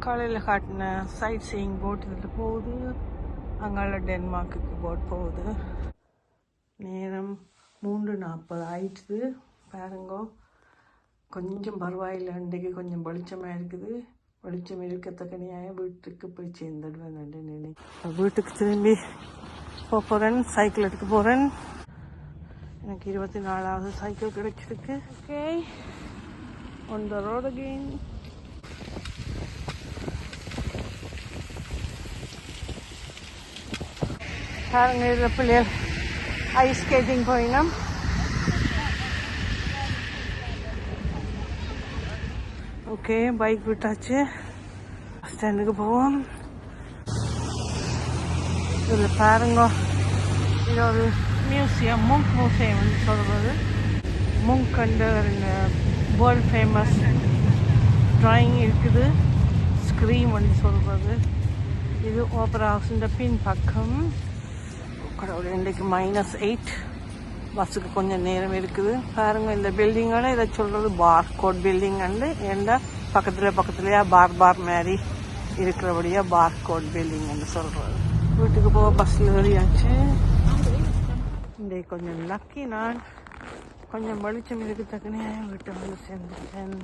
காலையில் காட்டின side seeing boat இதில் போகுது. அங்கால டென்மார்க்குக்கு போட் போகுது. நேரம் 3:40 ஆயிடுச்சு. பாருங்கோ, கொஞ்சம் பரவாயில்லை. இன்றைக்கு கொஞ்சம் வெளிச்சமாக இருக்குது. வெளிச்சம் இருக்கத்தக்க நியாயம் வீட்டுக்கு போய் சேர்ந்துடுவேன். நினைக்கிறேன் வீட்டுக்கு திரும்பி போகிறேன். சைக்கிள் எடுக்க போகிறேன். எனக்கு 24வது சைக்கிள் கிடைச்சிருக்கு. Okay, on the road again. பாருங்க, இதில் பிள்ளைகள் ஐஸ் ஸ்கேட்டிங் போயினோம். ஓகே, பைக் விட்டாச்சு. பஸ் ஸ்டாண்டுக்கு போவோம். இதில் பாருங்க, இது ஒரு மியூசியம், முங்க் மியூசியம் சொல்கிறது. முங்க் கண்டு வேர்ல்ட் ஃபேமஸ் ட்ராயிங் இருக்குது. ஸ்க்ரீம் வந்து சொல்கிறது. இது ஓப்பரா ஹவுஸின் பின் பக்கம். கடவுள், இன்றைக்கு -8. பஸ்ஸுக்கு கொஞ்சம் நேரம் இருக்குது. பாருங்க, இந்த பில்டிங்கோட இதை சொல்கிறது பார்கோட் பில்டிங். ஏண்டா பக்கத்துலையா பார் மாதிரி இருக்கிறபடியா பார்கோட் பில்டிங்னு சொல்கிறது. வீட்டுக்கு போக பஸ்ஸில் ஏறியாச்சு. இன்றைக்கு கொஞ்சம் லக்கி நான். கொஞ்சம் வெளிச்சம் இருக்கத்தக்கனே வீட்டை வந்து சேர்ந்துட்டேன்.